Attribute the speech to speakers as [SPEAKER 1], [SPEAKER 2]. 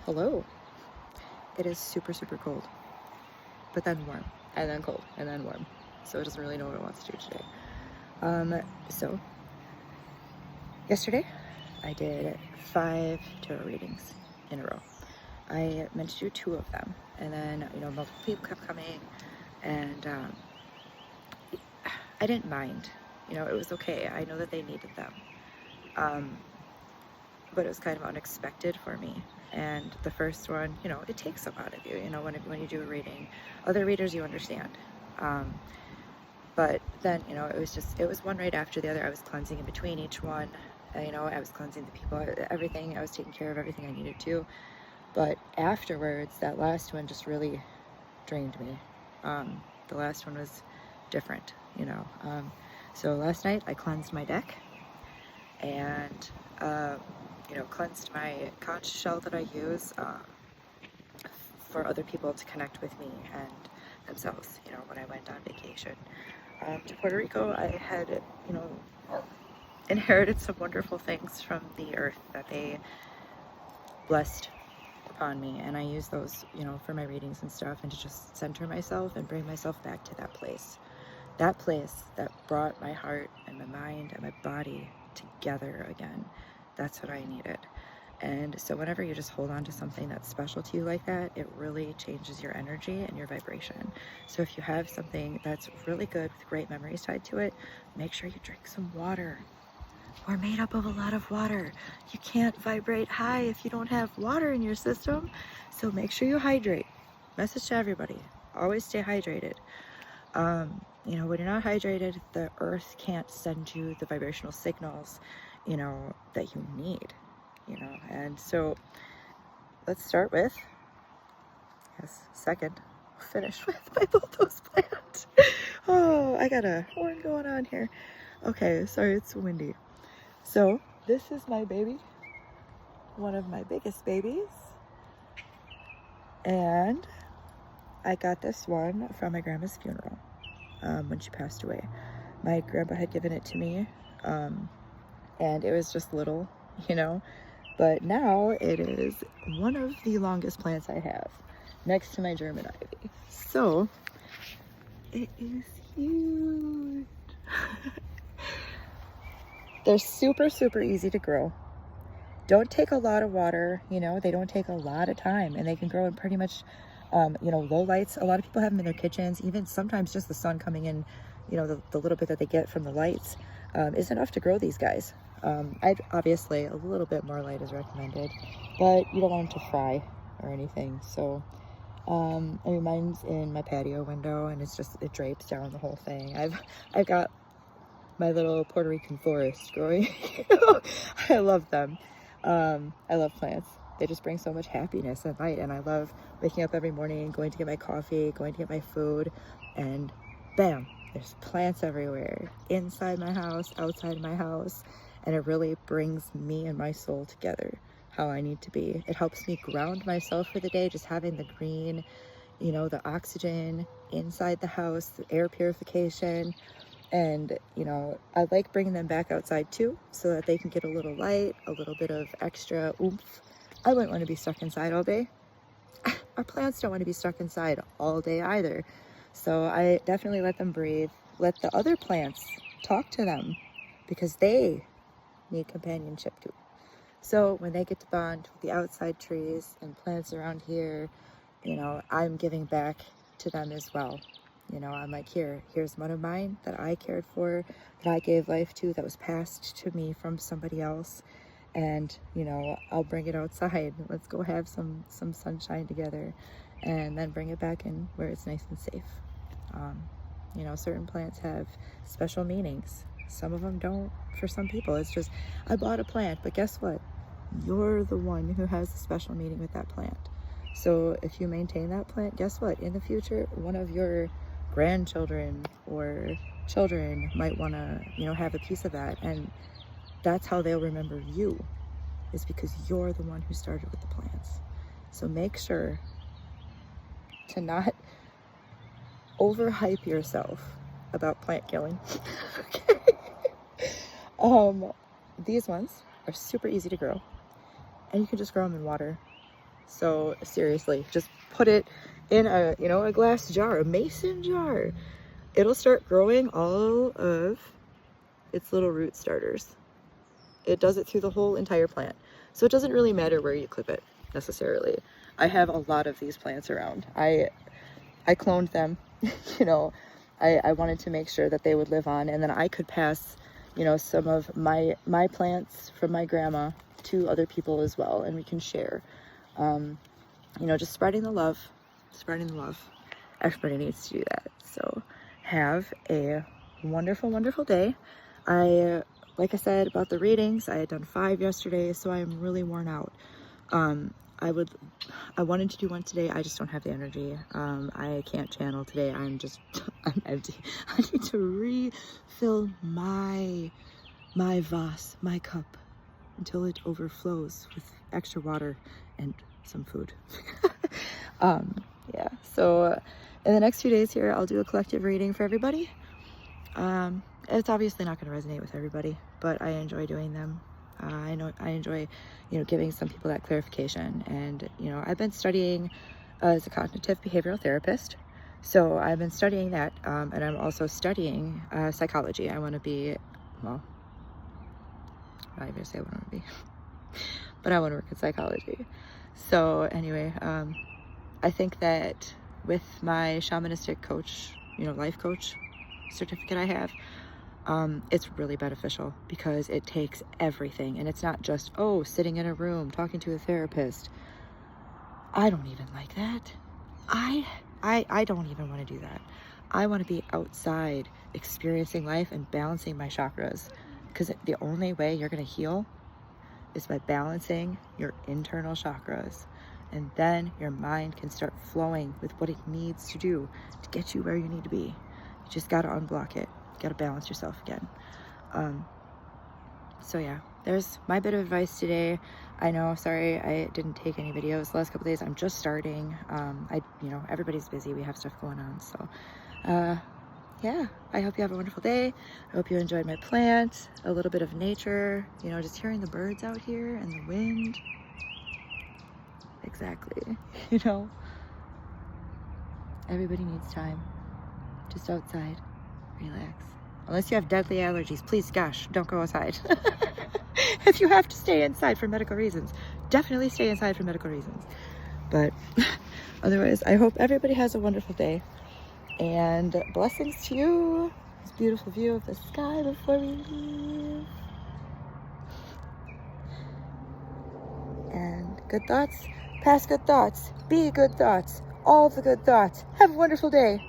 [SPEAKER 1] Hello. It is super, super cold, but then warm, and then cold, and then warm. So it doesn't really know what it wants to do today. So yesterday I did 5 tarot readings in a row. I meant to do 2 of them, and then multiple people kept coming, and I didn't mind. It was okay. I know that they needed them, but it was kind of unexpected for me. And the first one, it takes a lot of you. When you do a reading, other readers you understand. But then, it was one right after the other. I was cleansing in between each one. I was cleansing the people, everything. I was taking care of everything I needed to. But afterwards, that last one just really drained me. The last one was different, So last night I cleansed my deck and, cleansed my conch shell that I use for other people to connect with me and themselves, when I went on vacation. To Puerto Rico, I had, inherited some wonderful things from the earth that they blessed upon me, and I use those, for my readings and stuff, and to just center myself and bring myself back to that place that brought my heart and my mind and my body together again. That's what I needed. And so whenever you just hold on to something that's special to you like that, it really changes your energy and your vibration. So if you have something that's really good with great memories tied to it, make sure you drink some water. We're made up of a lot of water. You can't vibrate high if you don't have water in your system. So make sure you hydrate. Message to everybody. Always stay hydrated. When you're not hydrated, the earth can't send you the vibrational signals, that you need. And so let's start with, finish with my Balthos plant. Oh, I got a horn going on here. Okay, sorry, it's windy. So this is my baby, one of my biggest babies. And I got this one from my grandma's funeral when she passed away. My grandpa had given it to me, and it was just little, but now it is one of the longest plants I have, next to my German ivy. So it is huge. They're super, super easy to grow. Don't take a lot of water, they don't take a lot of time, and they can grow in pretty much, low lights. A lot of people have them in their kitchens, even sometimes just the sun coming in, the little bit that they get from the lights is enough to grow these guys. Obviously a little bit more light is recommended, but you don't want them to fry or anything. So I mean, mine's in my patio window, and it drapes down the whole thing. I've got my little Puerto Rican forest growing. I love them. I love plants. They just bring so much happiness and light, and I love waking up every morning, going to get my coffee, going to get my food, and bam, there's plants everywhere, inside my house, outside my house, and it really brings me and my soul together how I need to be. It helps me ground myself for the day, just having the green, the oxygen inside the house, the air purification. And, I like bringing them back outside too, so that they can get a little light, a little bit of extra oomph. I wouldn't want to be stuck inside all day. Our plants don't want to be stuck inside all day either. So I definitely let them breathe. Let the other plants talk to them, because they need companionship too. So when they get to bond with the outside trees and plants around here, I'm giving back to them as well. I'm like, here's one of mine that I cared for, that I gave life to, that was passed to me from somebody else. And, I'll bring it outside. Let's go have some sunshine together, and then bring it back in where it's nice and safe. Certain plants have special meanings. Some of them don't for some people. It's just, I bought a plant, but guess what? You're the one who has a special meaning with that plant. So if you maintain that plant, guess what? In the future, one of your grandchildren or children might want to, have a piece of that. And that's how they'll remember you, is because you're the one who started with the plants. So make sure to not overhype yourself about plant killing. Okay. These ones are super easy to grow, and you can just grow them in water. So seriously, just put it in a, you know, a glass jar, a mason jar. It'll start growing all of its little root starters. It does it through the whole entire plant. So it doesn't really matter where you clip it necessarily. I have a lot of these plants around. I cloned them, you know, I wanted to make sure that they would live on, and then I could pass, you know, some of my plants from my grandma to other people as well, and we can share. You know, just spreading the love, spreading the love. Everybody needs to do that. So have a wonderful, wonderful day. Like I said about the readings, I had done 5 yesterday, so I am really worn out. I wanted to do one today. I just don't have the energy. I can't channel today. I'm empty. I need to refill my vase, my cup, until it overflows with extra water and some food. Yeah, so in the next few days here, I'll do a collective reading for everybody. It's obviously not going to resonate with everybody, but I enjoy doing them. I enjoy, you know, giving some people that clarification. And, you know, I've been studying as a cognitive behavioral therapist. So I've been studying that, and I'm also studying psychology. I want to be, well, I'm not even gonna say what I want to be, but I want to work in psychology. So anyway, I think that with my shamanistic coach, you know, life coach certificate I have, it's really beneficial because it takes everything, and it's not just, oh, sitting in a room talking to a therapist. I don't even like that. I don't even want to do that. I want to be outside experiencing life and balancing my chakras, because the only way you're going to heal is by balancing your internal chakras, and then your mind can start flowing with what it needs to do to get you where you need to be. You just got to unblock it. You got to balance yourself again. So yeah, there's my bit of advice today. I know, sorry, I didn't take any videos the last couple days. I'm just starting. You know, everybody's busy. We have stuff going on. So, yeah, I hope you have a wonderful day. I hope you enjoyed my plant, a little bit of nature, you know, just hearing the birds out here and the wind. Exactly. You know, everybody needs time. Just outside, relax. Unless you have deadly allergies, please, gosh, don't go outside. If you have to stay inside for medical reasons, definitely stay inside for medical reasons. But otherwise, I hope everybody has a wonderful day. And blessings to you. This beautiful view of the sky before we leave. And good thoughts, pass good thoughts, be good thoughts, all the good thoughts. Have a wonderful day.